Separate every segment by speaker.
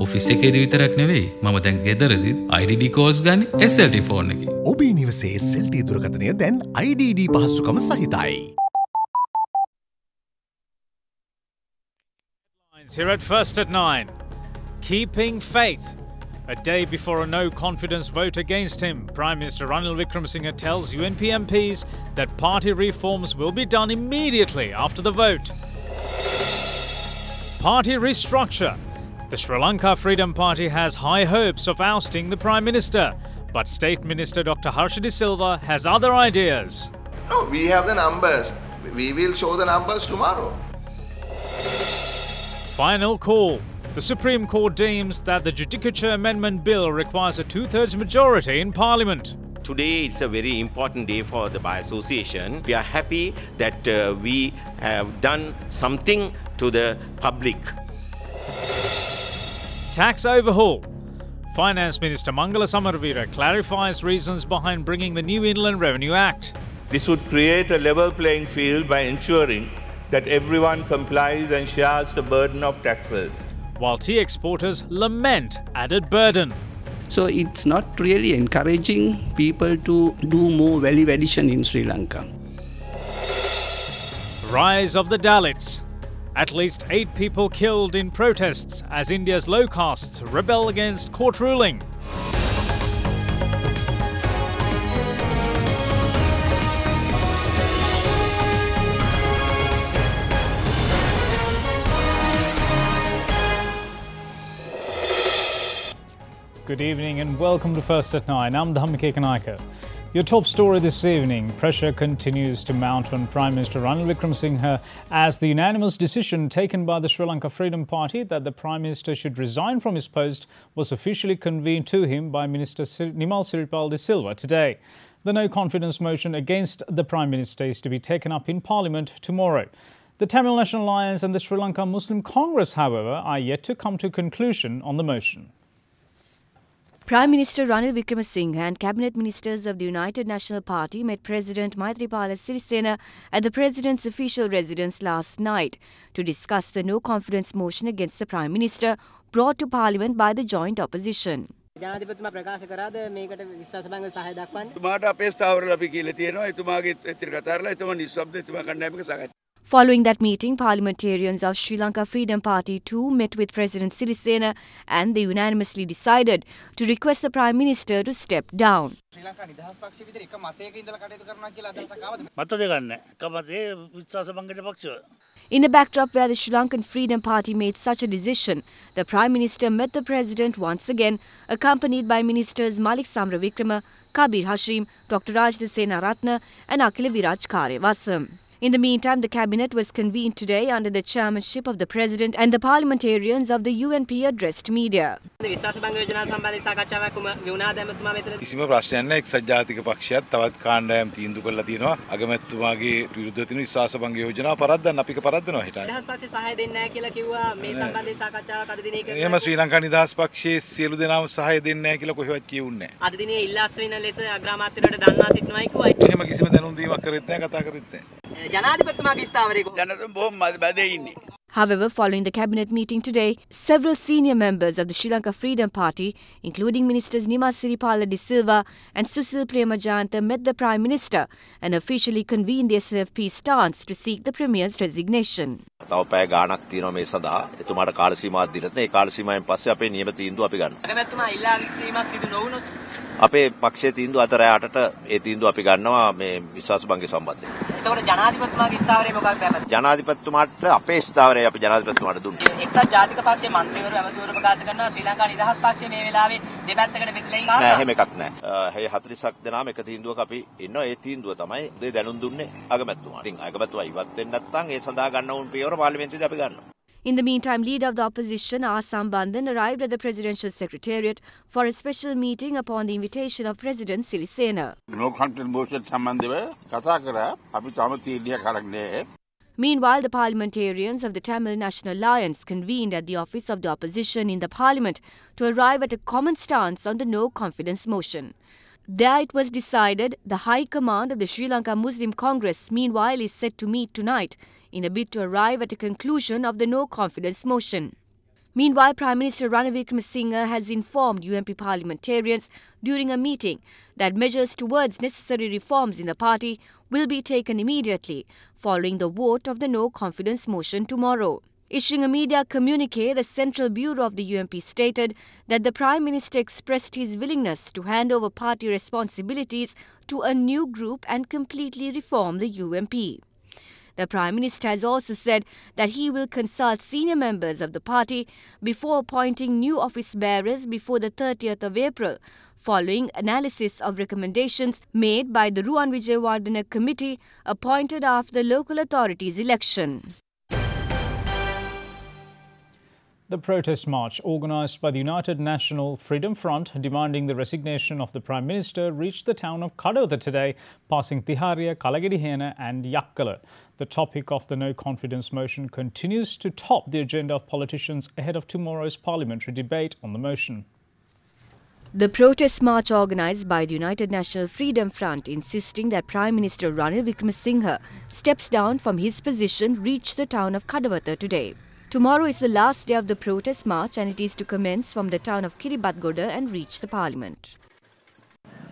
Speaker 1: Office එකේදී විතරක් නෙවෙයි මම දැන් ගෙදරදීත් IDD calls ගන්න SLT ෆෝන් එකේ.
Speaker 2: ඔබේ නිවසේ SLT දුරකථනය දැන් IDD පහසුකම සහිතයි.
Speaker 3: Here at First at 9. Keeping faith. A day before a no-confidence vote against him, Prime Minister Ranil Wickremesinghe tells UNP MPs that party reforms will be done immediately after the vote. Party restructure. The Sri Lanka Freedom Party has high hopes of ousting the Prime Minister, but State Minister Dr. Harsha De Silva has other ideas.
Speaker 4: No, we have the numbers. We will show the numbers tomorrow.
Speaker 3: Final call. The Supreme Court deems that the Judicature Amendment Bill requires a two-thirds majority in Parliament.
Speaker 5: Today it's a very important day for the Bar Association. We are happy that we have done something to the public.
Speaker 3: Tax overhaul. Finance Minister Mangala Samaravira clarifies reasons behind bringing the new Inland Revenue Act.
Speaker 6: This would create a level playing field by ensuring that everyone complies and shares the burden of taxes.
Speaker 3: While tea exporters lament added burden.
Speaker 7: So it's not really encouraging people to do more value addition in Sri Lanka.
Speaker 3: Rise of the Dalits. At least 8 people killed in protests as India's low castes rebel against court ruling. Good evening and welcome to First at 9. I'm Dhammike Kanaka. Your top story this evening. Pressure continues to mount on Prime Minister Ranil Wickremesinghe as the unanimous decision taken by the Sri Lanka Freedom Party that the Prime Minister should resign from his post was officially convened to him by Minister Nimal Siripal De Silva today. The no-confidence motion against the Prime Minister is to be taken up in Parliament tomorrow. The Tamil National Alliance and the Sri Lanka Muslim Congress, however, are yet to come to a conclusion on the motion.
Speaker 8: Prime Minister Ranil Wickremesinghe and Cabinet Ministers of the United National Party met President Maithripala Sirisena at the President's official residence last night to discuss the no-confidence motion against the Prime Minister brought to Parliament by the joint opposition.
Speaker 9: ජනාධිපතිතුමා ප්‍රකාශ කරාද මේකට විශ්වාසභංග සහාය දක්වන්න?
Speaker 10: එතුමාට අපේ ස්ථාවරල අපි කියලා තියෙනවා එතුමාගේ එතිරගතාරලා එතුමා නිශ්ශබ්ද එතුමා කණ්ඩායමක සාකච්ඡා.
Speaker 8: Following that meeting, parliamentarians of Sri Lanka Freedom Party too met with President Sirisena and they unanimously decided to request the Prime Minister to step down.
Speaker 9: ශ්‍රී ලංකා නිදහස් පක්ෂය විතර එක මතයක ඉඳලා කටයුතු කරනවා කියලා අදහසක් ආවද?
Speaker 6: මත දෙක නැහැ. එක මතේ විශ්වාසභංගයට පක්ෂව.
Speaker 8: In a backdrop where the Sri Lankan Freedom Party made such a decision, the Prime Minister met the President once again, accompanied by Ministers Malik Samaravikrama, Kabir Hashim, Dr. Rajda Senaratne and Akila Viraj Karyavasam. In the meantime, the cabinet was convened today under the chairmanship of the President and the parliamentarians of the UNP addressed media.
Speaker 10: කිසිම ප්‍රශ්නයක් නැහැ. එක්සත් ජාතික පක්ෂයත් තවත් කාණ්ඩායම් තීන්දුව කරලා තියෙනවා. අගමැතිතුමාගේ විරුද්ධව තියෙන විශ්වාසභංග යෝජනාව පරද්දන්න අපි ඒක පරද්දනවා හිටන්නේ.
Speaker 9: නිදහස් පක්ෂය සහාය දෙන්නේ නැහැ කියලා කිව්වා මේ සම්බන්ධයෙන් සාකච්ඡාවක් අද දිනේ කරනවා.
Speaker 10: එහෙම ශ්‍රී ලංකා නිදහස් පක්ෂයේ සියලු දෙනාම සහාය දෙන්නේ නැහැ කියලා කොහෙවත් කියුන්නේ නැහැ.
Speaker 9: අද දිනේ ඉල්ලාස් වෙන ලෙස අග්‍රාමාත්‍යවරයාට දන්වා සිටිනවායි කිව්වා.
Speaker 10: එහෙම කිසිම දැනුම් දීමක් කරෙත් නැහැ කතා කරෙත් නැහැ.
Speaker 9: ජනාධිපතිතුමාගේ ස්ථාවරයේ
Speaker 10: ජනතම බොහොම මැදේ ඉන්නේ.
Speaker 8: However, following the cabinet meeting today, several senior members of the Sri Lanka Freedom Party, including Ministers Nimal Siripala De Silva and Susil Premajayanta, met the Prime Minister and officially convened the SLFP stance to seek the Premier's resignation.
Speaker 5: තව පැය ගාණක් තියෙනවා මේ සඳහා. එතුමාට කාල සීමාවක් දීලා තියෙනවා. ඒ කාල සීමාවෙන් පස්සේ අපේ නියම තීන්දුව අපි ගන්නවා.
Speaker 9: අගමැතිතුමා ඉල්ලා විසීමක් සිදු නොවුනොත්
Speaker 5: අපේ පක්ෂයේ තීන්දුව 4-8ට ඒ තීන්දුව අපි ගන්නවා මේ විශ්වාසභංගය සම්බන්ධයෙන්.
Speaker 9: එතකොට ජනාධිපතිතුමාගේ ස්ථාවරයේ මොකක්ද අපේ?
Speaker 5: ජනාධිපතිතුමාට අපේ ස්ථාවරය අපි ජනාධිපතිතුමාට දුන්නා.
Speaker 9: එක්සත් ජාතික පක්ෂයේ මන්ත්‍රීවරු ඇමතිවරු ප්‍රකාශ කරනවා ශ්‍රී ලංකා නිදහස් පක්ෂය මේ වෙලාවේ දෙපැත්තකට බෙදලා ඉන්නවා.
Speaker 5: නෑ එහෙම එකක් නෑ. ඒ 40ක් දෙනාම එක තීන්දුවක අපි ඉන්නවා. ඒ තීන්දුව තමයි උදේ දැනුම් දුන්නේ අගමැතිතුමාට. ඉතින් අගමැතිතුමා ඉවත් වෙන්නේ නැත්නම් ඒ සඳහා ගන්න ඕන පියවර පාර්ලිමේන්තුවේදී අපි ගන්නවා.
Speaker 8: In the meantime, leader of the opposition, Asam Bandhan, arrived at the Presidential Secretariat for a special meeting upon the invitation of President Sirisena. Meanwhile, the parliamentarians of the Tamil National Alliance convened at the office of the opposition in the parliament to arrive at a common stance on the no-confidence motion. There it was decided the High Command of the Sri Lanka Muslim Congress, meanwhile, is set to meet tonight in a bid to arrive at a conclusion of the no-confidence motion. Meanwhile, Prime Minister Ranil Wickremesinghe has informed UMP parliamentarians during a meeting that measures towards necessary reforms in the party will be taken immediately following the vote of the no-confidence motion tomorrow. Issuing a media communique, the Central Bureau of the UMP stated that the Prime Minister expressed his willingness to hand over party responsibilities to a new group and completely reform the UMP. The Prime Minister has also said that he will consult senior members of the party before appointing new office bearers before the 30th of April, following analysis of recommendations made by the Ruwan Wijewardena committee appointed after the local authorities election.
Speaker 3: The protest march organised by the United National Freedom Front demanding the resignation of the Prime Minister reached the town of Kadawatha today, passing Tihariya, Kalagedihena and Yakkala. The topic of the no-confidence motion continues to top the agenda of politicians ahead of tomorrow's parliamentary debate on the motion.
Speaker 8: The protest march organised by the United National Freedom Front insisting that Prime Minister Ranil Wickremesinghe steps down from his position reached the town of Kadawatha today. Tomorrow is the last day of the protest march and it is to commence from the town of Kiribathgoda and reach the parliament.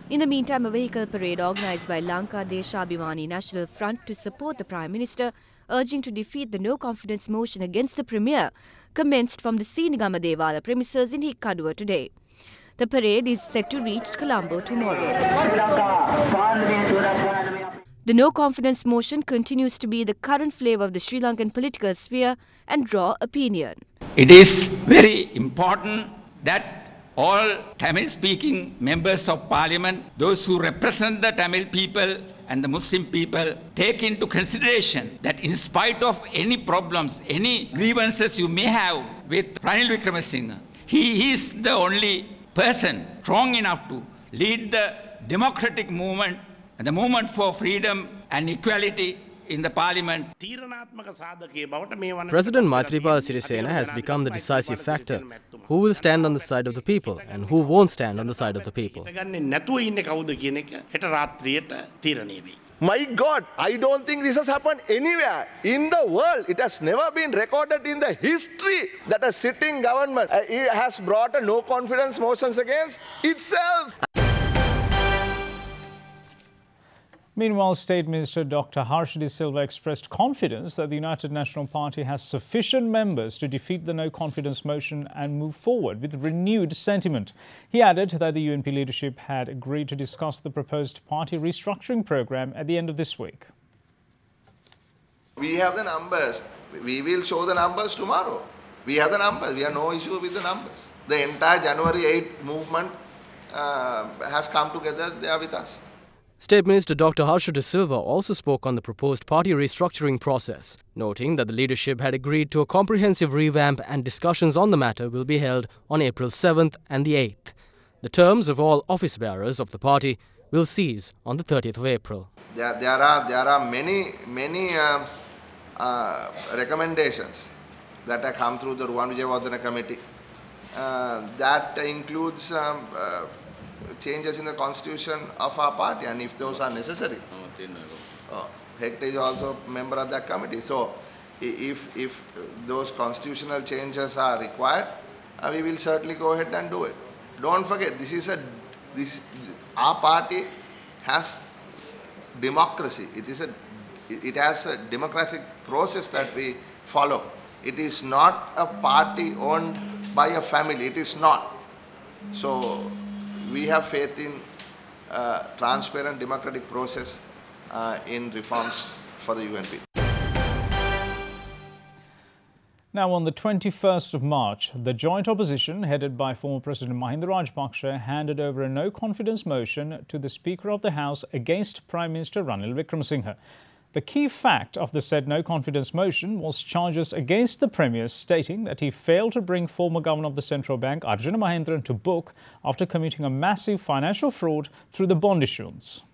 Speaker 8: In the meantime, a vehicle parade organised by Lanka Deshabhimani National Front to support the Prime Minister, urging to defeat the no-confidence motion against the Premier, commenced from the Sinigama Dewala premises in Hikkaduwa today. The parade is set to reach Colombo tomorrow. The no-confidence motion continues to be the current flavour of the Sri Lankan political sphere and draw opinion.
Speaker 11: It is very important that all Tamil-speaking members of parliament, those who represent the Tamil people and the Muslim people, take into consideration that in spite of any problems, any grievances you may have with Ranil Wickremesinghe, he is the only person strong enough to lead the democratic movement and the movement for freedom and equality in the parliament.
Speaker 12: President Maithripala Sirisena has become the decisive factor. Who will stand on the side of the people and who won't stand on the side of the people?
Speaker 4: My God, I don't think this has happened anywhere in the world. It has never been recorded in the history that a sitting government has brought a no-confidence motions against itself.
Speaker 3: Meanwhile, State Minister Dr. Harsha De Silva expressed confidence that the United National Party has sufficient members to defeat the no-confidence motion and move forward with renewed sentiment. He added that the UNP leadership had agreed to discuss the proposed party restructuring program at the end of this week.
Speaker 4: We have the numbers. We will show the numbers tomorrow. We have the numbers. We have no issue with the numbers. The entire January 8th movement has come together there with us.
Speaker 12: State Minister Dr. Harsha De Silva also spoke on the proposed party restructuring process, noting that the leadership had agreed to a comprehensive revamp and discussions on the matter will be held on April 7th and the 8th. The terms of all office bearers of the party will cease on the 30th of April.
Speaker 4: There are many recommendations that have come through the Ruwan Wijewardena committee. That includes changes in the constitution of our party, and if those are necessary. Hector is also a member of that committee. So if those constitutional changes are required, we will certainly go ahead and do it. Don't forget, our party has democracy. It has a democratic process that we follow. It is not a party owned by a family. It is not. So we have faith in transparent democratic process in reforms for the UNP.
Speaker 3: Now, on the 21st of March, the joint opposition, headed by former President Mahinda Rajapaksa, handed over a no-confidence motion to the Speaker of the House against Prime Minister Ranil Wickremesinghe. The key fact of the said no-confidence motion was charges against the Premier stating that he failed to bring former Governor of the Central Bank, Arjuna Mahendran, to book after committing a massive financial fraud through the bond issuance.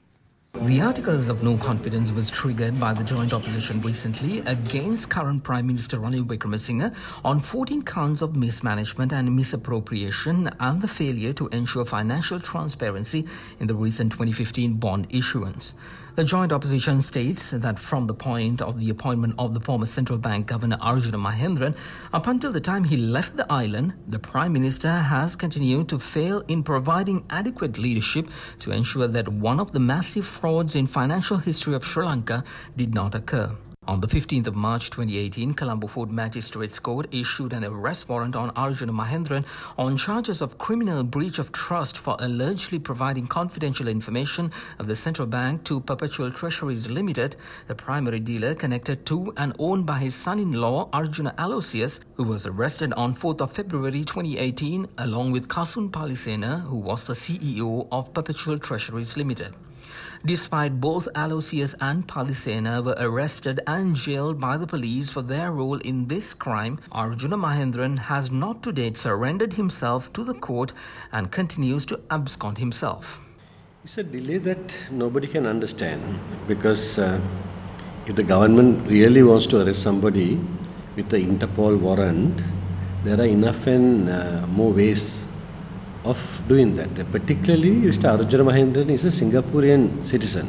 Speaker 13: The articles of no confidence was triggered by the joint opposition recently against current Prime Minister Ranil Wickremesinghe on 14 counts of mismanagement and misappropriation and the failure to ensure financial transparency in the recent 2015 bond issuance. The joint opposition states that from the point of the appointment of the former central bank governor Arjuna Mahendran up until the time he left the island, the Prime Minister has continued to fail in providing adequate leadership to ensure that one of the massive frauds in financial history of Sri Lanka did not occur. On the 15th of March 2018, Colombo Food Magistrates Court issued an arrest warrant on Arjuna Mahendran on charges of criminal breach of trust for allegedly providing confidential information of the central bank to Perpetual Treasuries Limited, the primary dealer connected to and owned by his son-in-law Arjuna Aloysius, who was arrested on 4th of February 2018, along with Kasun Palisena, who was the CEO of Perpetual Treasuries Limited. Despite both Aloysius and Palisena were arrested and jailed by the police for their role in this crime, Arjuna Mahendran has not to date surrendered himself to the court and continues to abscond himself.
Speaker 14: It's a delay that nobody can understand, because if the government really wants to arrest somebody with the Interpol warrant, there are enough and more ways of doing that. Particularly, Mr. Arjuna Mahendran is a Singaporean citizen,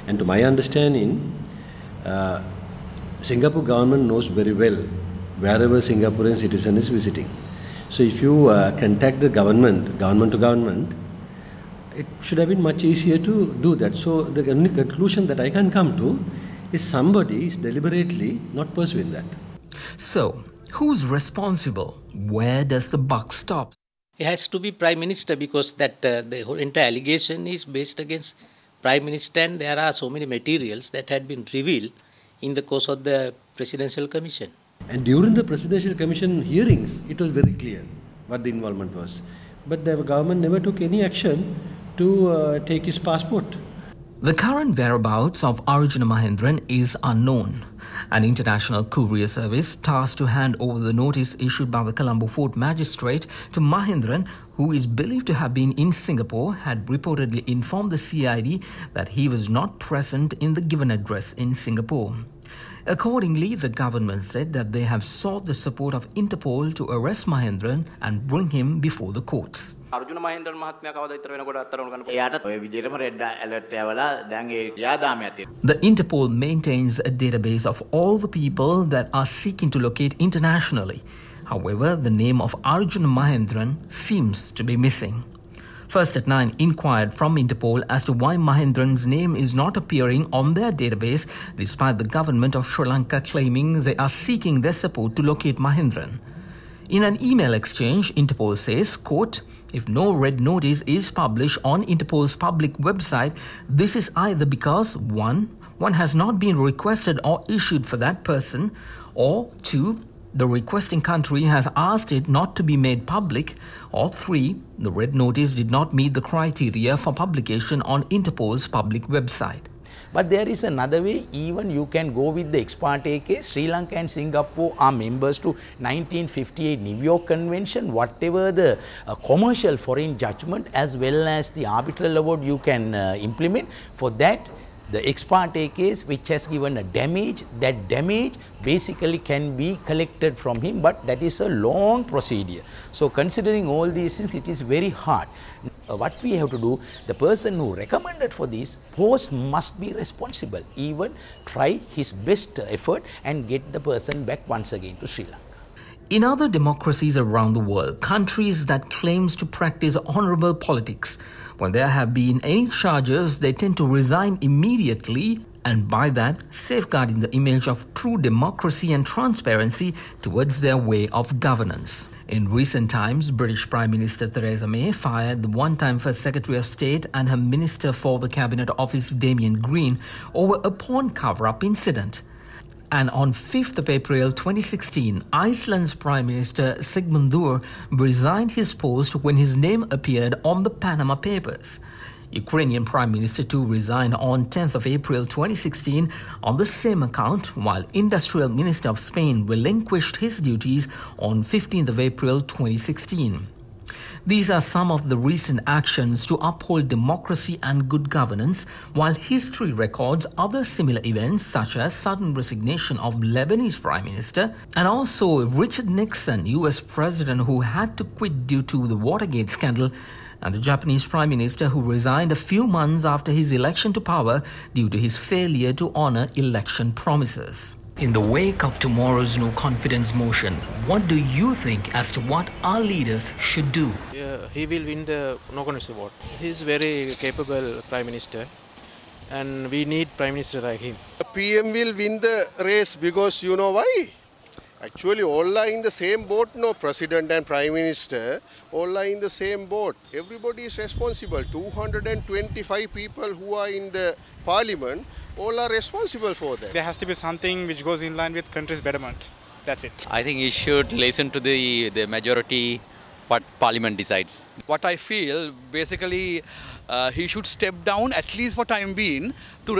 Speaker 14: and to my understanding, Singapore government knows very well wherever Singaporean citizen is visiting. So if you contact the government to government, it should have been much easier to do that. So the only conclusion that I can come to is somebody is deliberately not pursuing that.
Speaker 13: So, who's responsible? Where does the buck stop?
Speaker 15: It has to be Prime Minister, because that the whole entire allegation is based against Prime Minister, and there are so many materials that had been revealed in the course of the Presidential Commission.
Speaker 14: And during the Presidential Commission hearings, it was very clear what the involvement was. But the government never took any action to take his passport.
Speaker 13: The current whereabouts of Arjuna Mahendran is unknown. An international courier service tasked to hand over the notice issued by the Colombo Food Magistrate to Mahendran, who is believed to have been in Singapore, had reportedly informed the CID that he was not present in the given address in Singapore. Accordingly, the government said that they have sought the support of Interpol to arrest Mahendran and bring him before the courts. The Interpol maintains a database of all the people that are seeking to locate internationally. However, the name of Arjuna Mahendran seems to be missing. First at 9 inquired from Interpol as to why Mahendran's name is not appearing on their database, despite the government of Sri Lanka claiming they are seeking their support to locate Mahendran. In an email exchange, Interpol says, quote, "If no red notice is published on Interpol's public website, this is either because 1. One has not been requested or issued for that person, or 2. The requesting country has asked it not to be made public, or 3. The red notice did not meet the criteria for publication on Interpol's public website."
Speaker 16: But there is another way. Even you can go with the ex parte case. Sri Lanka and Singapore are members to 1958 New York Convention. Whatever the commercial foreign judgment as well as the arbitral award you can implement. For that, the ex parte case which has given a damage, that damage basically can be collected from him, but that is a long procedure. So considering all these things, it is very hard. What we have to do, the person who recommended for this post must be responsible. Even try his best effort and get the person back once again to Sri Lanka.
Speaker 13: In other democracies around the world, countries that claims to practice honorable politics, when there have been any charges, they tend to resign immediately, and by that, safeguarding the image of true democracy and transparency towards their way of governance. In recent times, British Prime Minister Theresa May fired the one-time First Secretary of State and her Minister for the Cabinet Office, Damien Green, over a porn cover-up incident. And on 5th of April 2016, Iceland's Prime Minister Sigmundur resigned his post when his name appeared on the Panama Papers. Ukrainian Prime Minister too resigned on 10th of April 2016 on the same account, while Industrial Minister of Spain relinquished his duties on 15th of April 2016. These are some of the recent actions to uphold democracy and good governance, while history records other similar events such as sudden resignation of Lebanese Prime Minister and also Richard Nixon, US President, who had to quit due to the Watergate scandal, and the Japanese Prime Minister who resigned a few months after his election to power due to his failure to honour election promises. In the wake of tomorrow's no confidence motion, what do you think as to what our leaders should do?
Speaker 17: He will win the no confidence vote. He is very capable Prime Minister and we need Prime Minister like him.
Speaker 18: The PM will win the race because you know why? Actually all are in the same boat, no President and Prime Minister, all are in the same boat. Everybody is responsible. 225 people who are in the parliament, all are responsible for that.
Speaker 19: There has to be something which goes in line with country's betterment. That's it.
Speaker 20: I think he should listen to the majority, what parliament decides.
Speaker 21: What I feel, basically, he should step down at least for time being to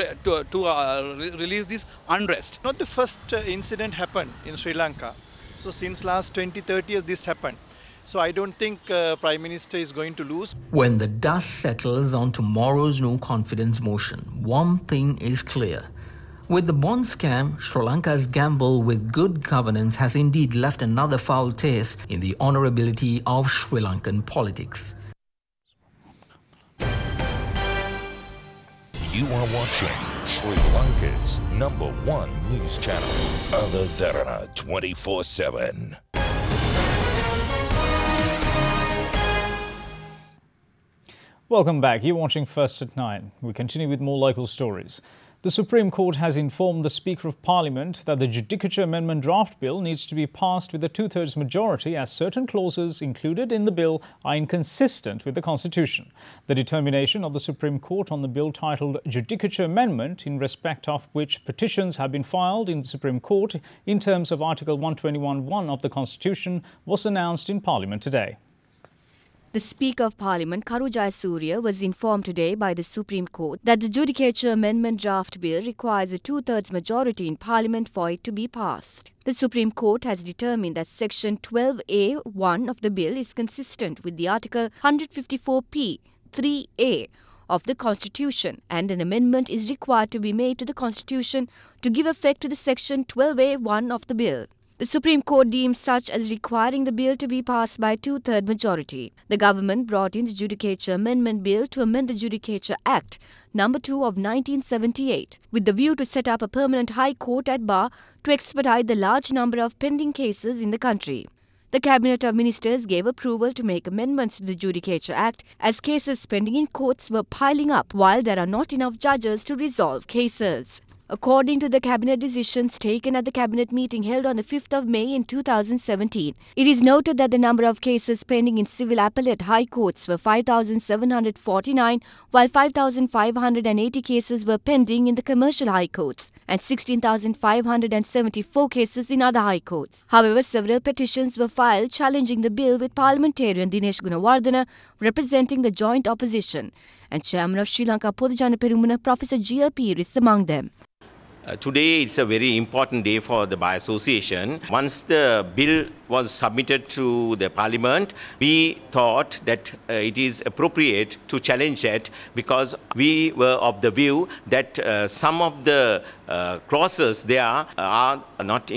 Speaker 21: release this unrest.
Speaker 22: Not the first incident happened in Sri Lanka. So since last 20-30 years this happened. So I don't think Prime Minister is going to lose.
Speaker 13: When the dust settles on tomorrow's no confidence motion, one thing is clear. With the bond scam, Sri Lanka's gamble with good governance has indeed left another foul taste in the honourability of Sri Lankan politics.
Speaker 23: You are watching Sri Lanka's #1 news channel, Derana 24/7.
Speaker 3: Welcome back. You're watching First at 9. We continue with more local stories. The Supreme Court has informed the Speaker of Parliament that the Judicature Amendment draft bill needs to be passed with a two-thirds majority as certain clauses included in the bill are inconsistent with the Constitution. The determination of the Supreme Court on the bill titled Judicature Amendment, in respect of which petitions have been filed in the Supreme Court in terms of Article 121(1) of the Constitution, was announced in Parliament today.
Speaker 8: The Speaker of Parliament, Karu Jayasuriya, was informed today by the Supreme Court that the Judicature Amendment draft bill requires a two-thirds majority in Parliament for it to be passed. The Supreme Court has determined that Section 12A(1) of the bill is consistent with the Article 154p 3A of the Constitution, and an amendment is required to be made to the Constitution to give effect to the Section 12A(1) of the bill. The Supreme Court deemed such as requiring the bill to be passed by a two-third majority. The government brought in the Judicature Amendment Bill to amend the Judicature Act No. 2 of 1978, with the view to set up a permanent High Court at Bar to expedite the large number of pending cases in the country. The Cabinet of Ministers gave approval to make amendments to the Judicature Act as cases pending in courts were piling up while there are not enough judges to resolve cases. According to the Cabinet decisions taken at the Cabinet meeting held on the 5th of May in 2017, it is noted that the number of cases pending in civil appellate high courts were 5,749, while 5,580 cases were pending in the commercial high courts and 16,574 cases in other high courts. However, several petitions were filed challenging the bill, with parliamentarian Dinesh Gunawardena representing the joint opposition and chairman of Sri Lanka Podujana Perumuna Professor G.L. Pieris among them.
Speaker 5: Today it's a very important day for the Bar Association. Once the bill was submitted to the Parliament, we thought that it is appropriate to challenge it because we were of the view that some of the clauses there are not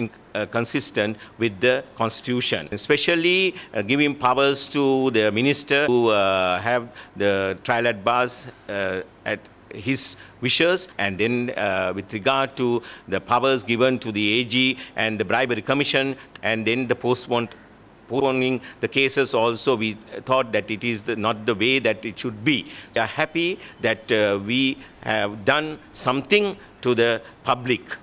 Speaker 5: consistent with the Constitution, especially giving powers to the minister who have the trial at bars at his wishes, and then with regard to the powers given to the AG and the Bribery Commission, and then the postponing the cases also, we thought that it is not the way that it should be. We are happy that we have done something to the public.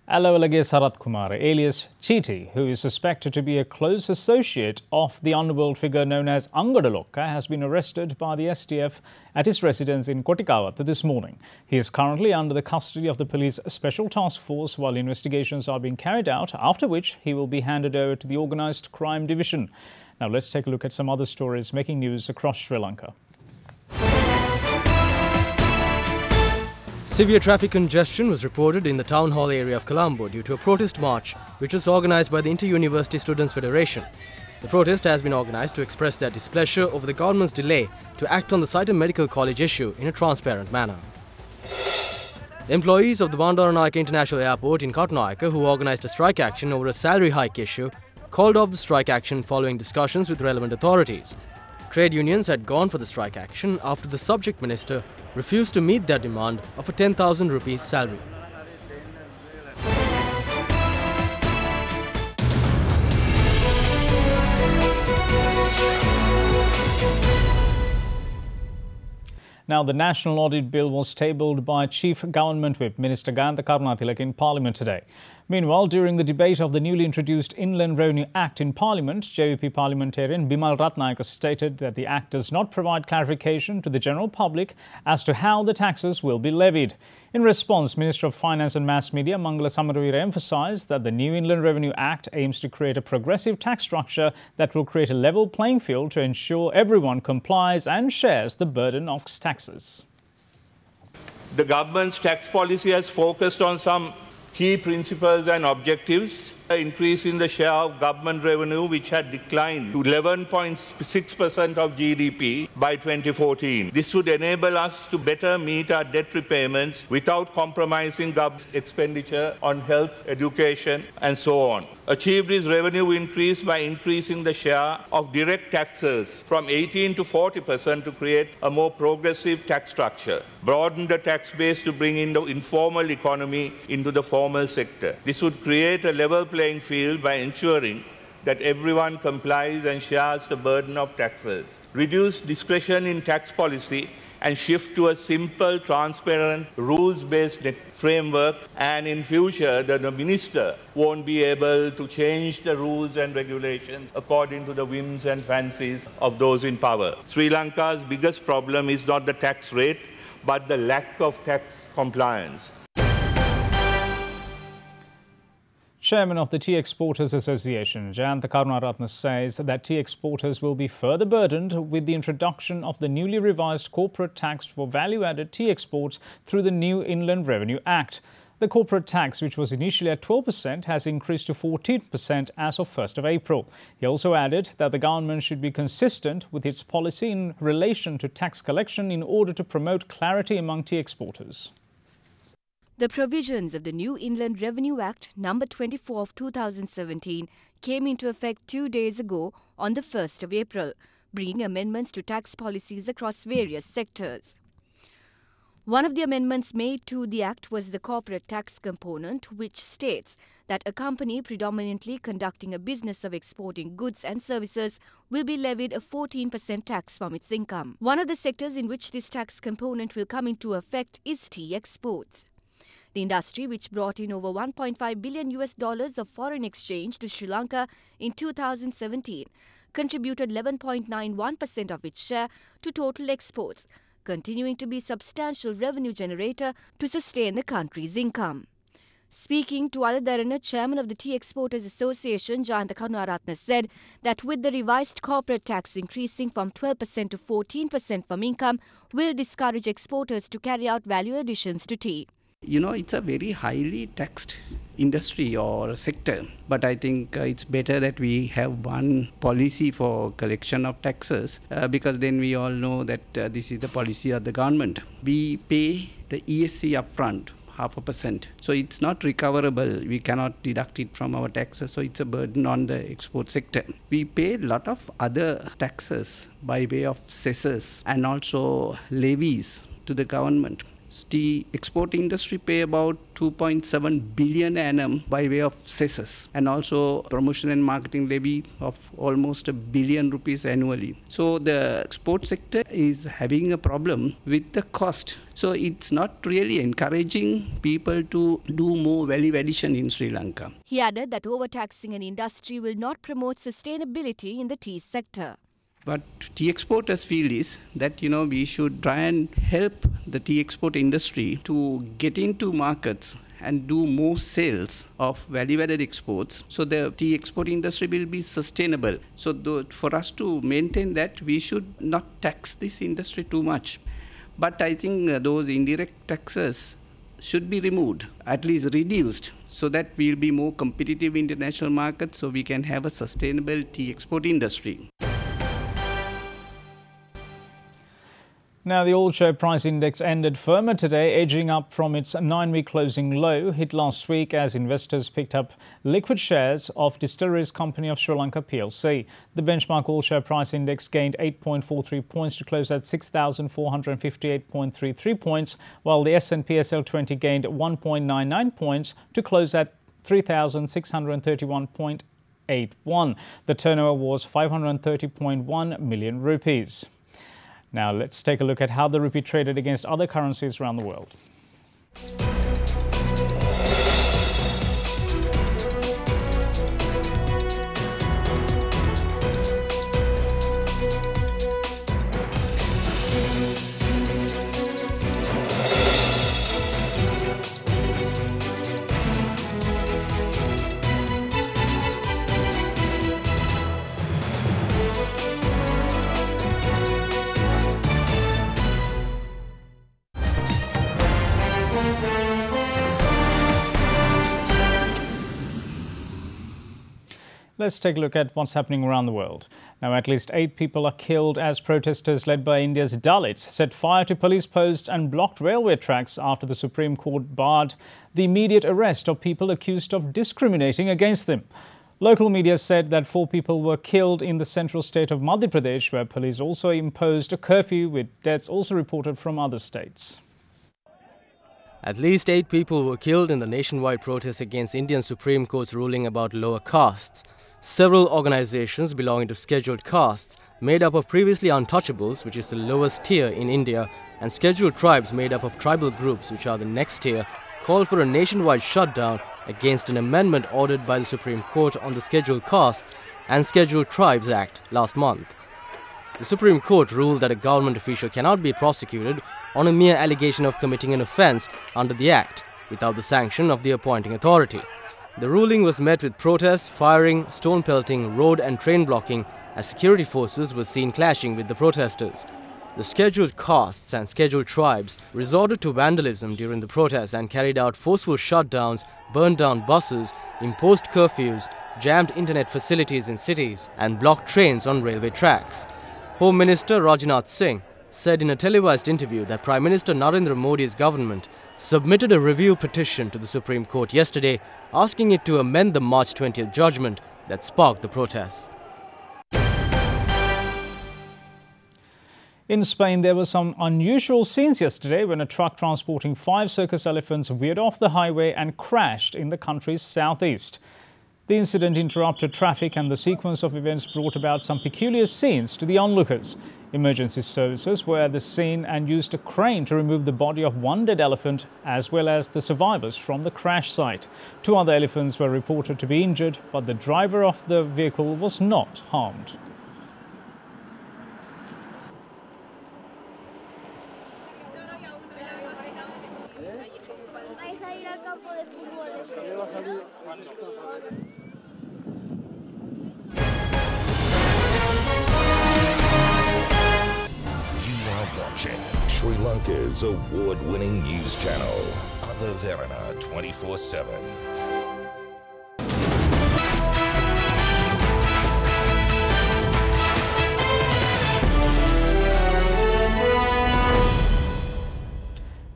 Speaker 3: Alawalage Sarath Kumar, alias Cheety, who is suspected to be a close associate of the underworld figure known as Angadalokka, has been arrested by the STF at his residence in Kotikawatha this morning. He is currently under the custody of the police special task force while investigations are being carried out, after which he will be handed over to the Organised Crime Division. Now let's take a look at some other stories making news across Sri Lanka.
Speaker 12: Severe traffic congestion was reported in the town hall area of Colombo due to a protest march which was organised by the Inter-University Students' Federation. The protest has been organised to express their displeasure over the government's delay to act on the Saitam Medical College issue in a transparent manner. The employees of the Bandaranaike International Airport in Katnayaka, who organised a strike action over a salary hike issue, called off the strike action following discussions with relevant authorities. Trade unions had gone for the strike action after the subject minister refused to meet their demand of a 10,000 rupee salary.
Speaker 3: Now, the National Audit Bill was tabled by Chief Government Whip Minister Gayantha Karunathilake in Parliament today. Meanwhile, during the debate of the newly introduced Inland Revenue Act in Parliament, JVP parliamentarian Bimal Ratnayaka stated that the Act does not provide clarification to the general public as to how the taxes will be levied. In response, Minister of Finance and Mass Media Mangala Samaravira emphasised that the new Inland Revenue Act aims to create a progressive tax structure that will create a level playing field to ensure everyone complies and shares the burden of taxes.
Speaker 6: The government's tax policy has focused on some key principles and objectives. Increase in the share of government revenue, which had declined to 11.6% of GDP by 2014. This would enable us to better meet our debt repayments without compromising government expenditure on health, education, and so on. Achieved this revenue increase by increasing the share of direct taxes from 18 to 40% to create a more progressive tax structure. Broaden the tax base to bring in the informal economy into the formal sector. This would create a level playing field by ensuring that everyone complies and shares the burden of taxes. Reduce discretion in tax policy and shift to a simple, transparent, rules-based framework, and in future the minister won't be able to change the rules and regulations according to the whims and fancies of those in power. Sri Lanka's biggest problem is not the tax rate, but the lack of tax compliance.
Speaker 3: Chairman of the Tea Exporters Association, Jayantha Karunaratne, says that tea exporters will be further burdened with the introduction of the newly revised corporate tax for value-added tea exports through the new Inland Revenue Act. The corporate tax, which was initially at 12%, has increased to 14% as of 1st of April. He also added that the government should be consistent with its policy in relation to tax collection in order to promote clarity among tea exporters.
Speaker 8: The provisions of the new Inland Revenue Act No. 24 of 2017 came into effect 2 days ago on the 1st of April, bringing amendments to tax policies across various sectors. One of the amendments made to the Act was the corporate tax component, which states that a company predominantly conducting a business of exporting goods and services will be levied a 14% tax from its income. One of the sectors in which this tax component will come into effect is tea exports. The industry, which brought in over $1.5 billion of foreign exchange to Sri Lanka in 2017, contributed 11.91% of its share to total exports, continuing to be a substantial revenue generator to sustain the country's income. Speaking to Derana, chairman of the Tea Exporters Association, Jayantha Karunaratne, said that with the revised corporate tax increasing from 12% to 14% from income, will discourage exporters to carry out value additions to tea.
Speaker 1: You know, it's a very highly taxed industry or sector, but I think it's better that we have one policy for collection of taxes because then we all know that this is the policy of the government. We pay the ESC upfront, 0.5%. So it's not recoverable. We cannot deduct it from our taxes. So it's a burden on the export sector. We pay a lot of other taxes by way of cesses and also levies to the government. Tea export industry pay about 2.7 billion annum by way of cesses and also promotion and marketing levy of almost ₹1 billion annually. So the export sector is having a problem with the cost. So it's not really encouraging people to do more value addition in Sri Lanka.
Speaker 8: He added that overtaxing an industry will not promote sustainability in the tea sector.
Speaker 1: What tea exporters feel is that, we should try and help the tea export industry to get into markets and do more sales of value-added exports. So the tea export industry will be sustainable. So for us to maintain that, we should not tax this industry too much. But I think those indirect taxes should be removed, at least reduced, so that we'll be more competitive in international markets, so we can have a sustainable tea export industry.
Speaker 3: Now, the oil share price index ended firmer today, edging up from its 9-week closing low hit last week as investors picked up liquid shares of Distilleries Company of Sri Lanka plc. The benchmark oil share price index gained 8.43 points to close at 6,458.33 points, while the S&P SL20 gained 1.99 points to close at 3,631.81. The turnover was 530.1 million rupees. Now let's take a look at how the rupee traded against other currencies around the world. Let's take a look at what's happening around the world. Now, at least 8 people are killed as protesters led by India's Dalits set fire to police posts and blocked railway tracks after the Supreme Court barred the immediate arrest of people accused of discriminating against them. Local media said that 4 people were killed in the central state of Madhya Pradesh, where police also imposed a curfew, with deaths also reported from other states.
Speaker 12: At least 8 people were killed in the nationwide protest against Indian Supreme Court's ruling about lower castes. Several organizations belonging to scheduled castes, made up of previously untouchables, which is the lowest tier in India, and scheduled tribes made up of tribal groups, which are the next tier, called for a nationwide shutdown against an amendment ordered by the Supreme Court on the Scheduled Castes and Scheduled Tribes Act last month. The Supreme Court ruled that a government official cannot be prosecuted on a mere allegation of committing an offence under the Act without the sanction of the appointing authority. The ruling was met with protests, firing, stone pelting, road and train blocking as security forces were seen clashing with the protesters. The scheduled castes and scheduled tribes resorted to vandalism during the protests and carried out forceful shutdowns, burned down buses, imposed curfews, jammed internet facilities in cities and blocked trains on railway tracks. Home Minister Rajnath Singh said in a televised interview that Prime Minister Narendra Modi's government submitted a review petition to the Supreme Court yesterday, asking it to amend the March 20th judgment that sparked the protests.
Speaker 3: In Spain, there were some unusual scenes yesterday when a truck transporting 5 circus elephants veered off the highway and crashed in the country's southeast. The incident interrupted traffic, and the sequence of events brought about some peculiar scenes to the onlookers. Emergency services were at the scene and used a crane to remove the body of 1 dead elephant as well as the survivors from the crash site. 2 other elephants were reported to be injured, but the driver of the vehicle was not harmed.
Speaker 23: Watching Sri Lanka's award-winning news channel, Other Derana 24/7.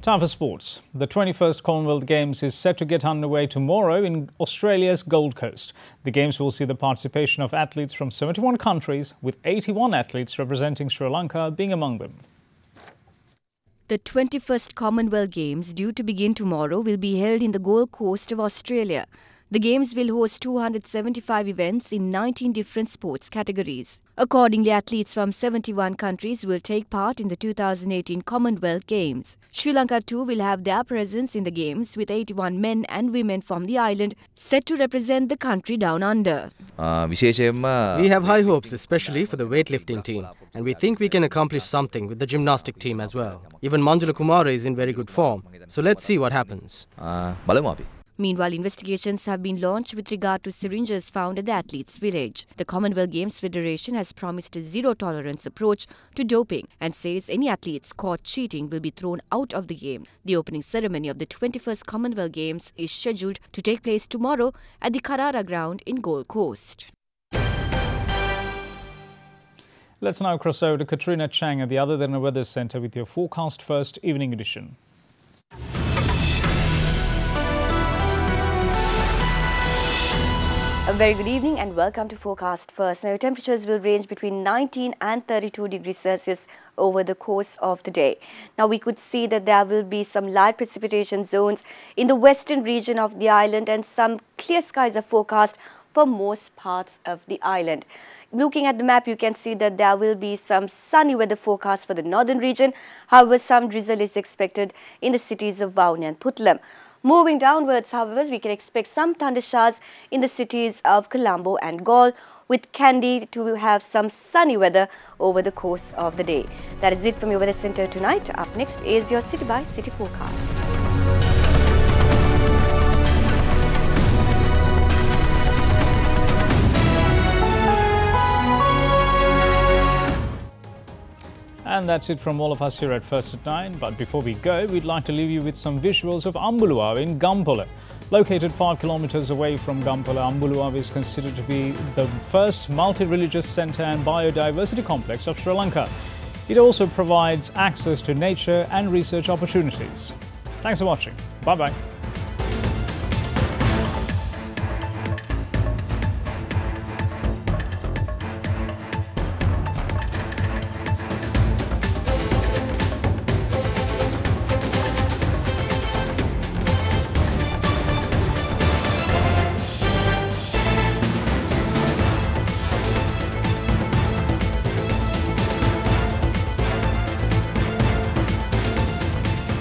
Speaker 3: Time for sports. The 21st Commonwealth Games is set to get underway tomorrow in Australia's Gold Coast. The Games will see the participation of athletes from 71 countries, with 81 athletes representing Sri Lanka being among them.
Speaker 8: The 21st Commonwealth Games, due to begin tomorrow, will be held in the Gold Coast of Australia. The Games will host 275 events in 19 different sports categories. Accordingly, athletes from 71 countries will take part in the 2018 Commonwealth Games. Sri Lanka too will have their presence in the Games, with 81 men and women from the island set to represent the country down under.
Speaker 12: We have high hopes, especially for the weightlifting team, and we think we can accomplish something with the gymnastic team as well. Even Manjula Kumara is in very good form, so let's see what happens.
Speaker 8: Meanwhile, investigations have been launched with regard to syringes found at the athletes' village. The Commonwealth Games Federation has promised a zero-tolerance approach to doping and says any athletes caught cheating will be thrown out of the game. The opening ceremony of the 21st Commonwealth Games is scheduled to take place tomorrow at the Carrara ground in Gold Coast.
Speaker 3: Let's now cross over to Katrina Chang at the Other Derana Weather Centre with your Forecast First evening edition.
Speaker 8: A very good evening and welcome to Forecast First. Now, temperatures will range between 19 and 32 degrees Celsius over the course of the day. Now, we could see that there will be some light precipitation zones in the western region of the island and some clear skies are forecast for most parts of the island. Looking at the map, you can see that there will be some sunny weather forecast for the northern region. However, some drizzle is expected in the cities of Vavuniya and Puttalam. Moving downwards, however, we can expect some thunder showers in the cities of Colombo and Galle, with Kandy to have some sunny weather over the course of the day. That is it from your weather centre tonight. Up next is your City by City forecast.
Speaker 3: And that's it from all of us here at First at 9. But before we go, we'd like to leave you with some visuals of Ambuluwa in Gampala. Located 5 kilometers away from Gampala, Ambuluwa is considered to be the first multi-religious centre and biodiversity complex of Sri Lanka. It also provides access to nature and research opportunities. Thanks for watching. Bye-bye.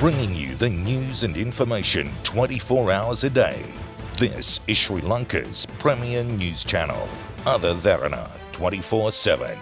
Speaker 23: Bringing you the news and information 24 hours a day. This is Sri Lanka's premier news channel, Other Derana 24/7.